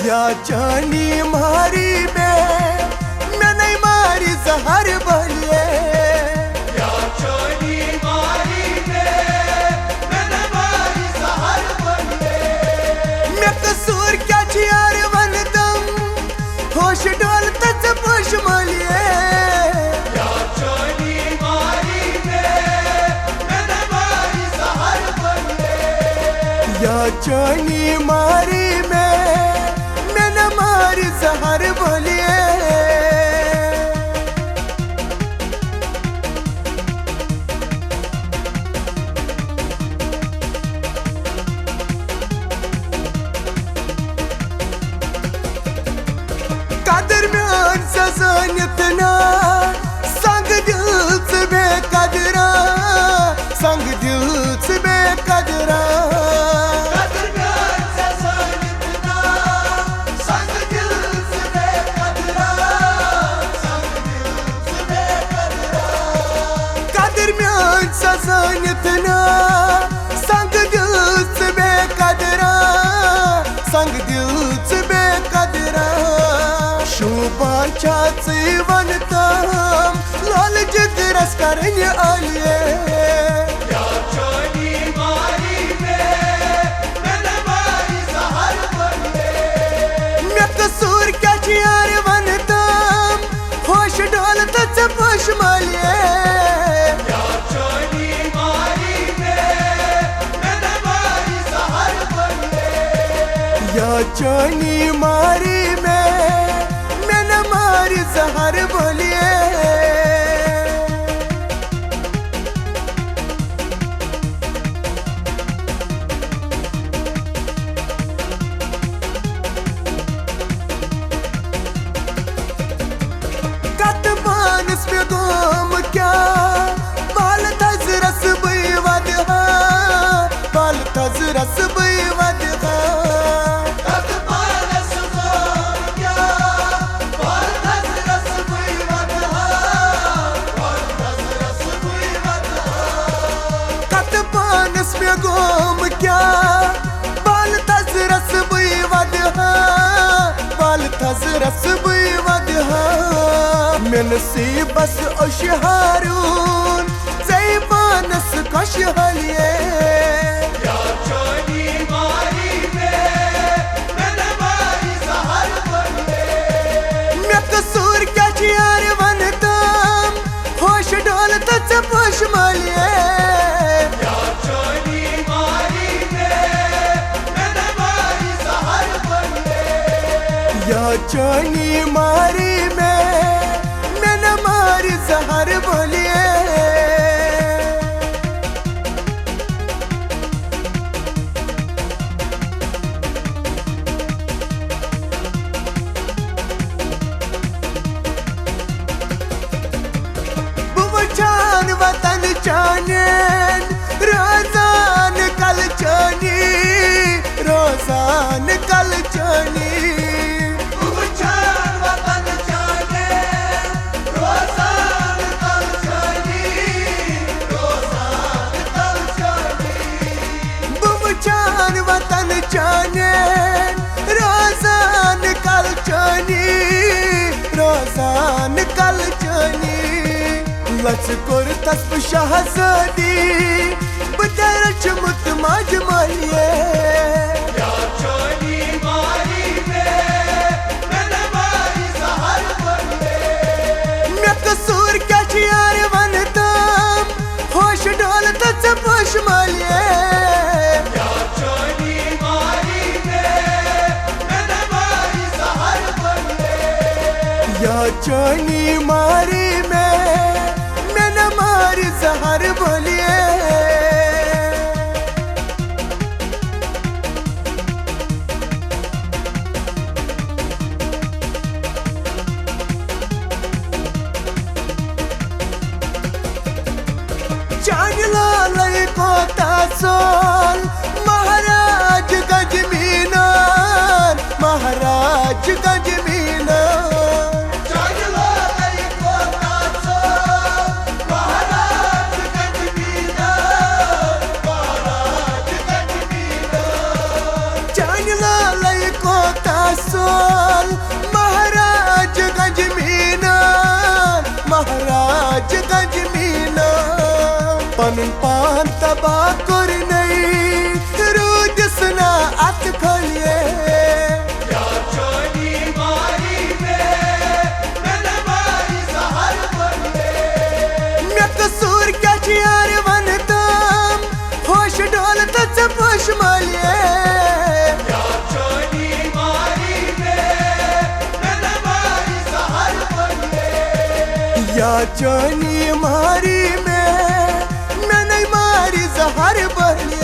या जानी मारी मैं नहीं मारी जहर बलिए। या जानी मारी मैं नहीं मारी जहर बलिए। मैं कसूर क्या यार वनदम होश डोल तच पोश मलिए। या जानी मारी मैं नहीं मारी जहर बलिए। या जानी मारी मैं न मारी जहर बोलिए। कदर में सजान इतना संग दिल से बेकदरा, संग दिल से बेकदरा। सजान इतना संग दिल से बेकदरा, संग दिल से बेकदरा। शुबान चाची वनतम लाल जिगरस करने आलिए। या जानी मारी मैं न मारी जहर बलिए। मैं कसूर क्या यार वनतम होश डोल तच पोश मलिए। या जानी मारी मैं न मारी जहर बोलिए। कतबानस में गोम क्या बाल तज रस बई वदहा, बाल तज रस बई वदहा। में गोम क्या बाल तज रस बुई वदहा, बाल तज रस बुई वदहा। मिल सी बस उशहारून जैबानस कश हलिए। या जानी मारी मैं न मारी जहर बलिए। मैं कसूर क्या यार वनतम होश डोल तच पोश मलिए। या जानी मारी मैं न मारी जहर बोलिए। बुबचान वतन चानेन रोजान कल चानी, रोजान कल चानी। वतन जाने रोजान कल जानी, रोजान कल जानी। लचकुर तस्ब शहजादी बदर चमत माज मालिए। या जानी मारी मैं न मारी जहर बलिए। मैं कसूर क्या यार वनतम होश डोल तच पोश मलिए। या जानी मारी मैं न मारी जहर बोलिए। जान लाल को तासोल महाराज गजमीनार, महाराज गजमीनार। जान लाल को रसूल महाराजगंज मीना महाराजगंज मीना पनुन पान तबा कर नहीं रोज सुना अत खोलिए यार चोली मारी में ननबारी सहर बनिए मैं कसूर क्या यार वनतम होश डोल तच पोश मालिए यार चोली मारी में ननबारी सहर बनिए या जानी मारी में मैं नहीं मारी जहर बनिए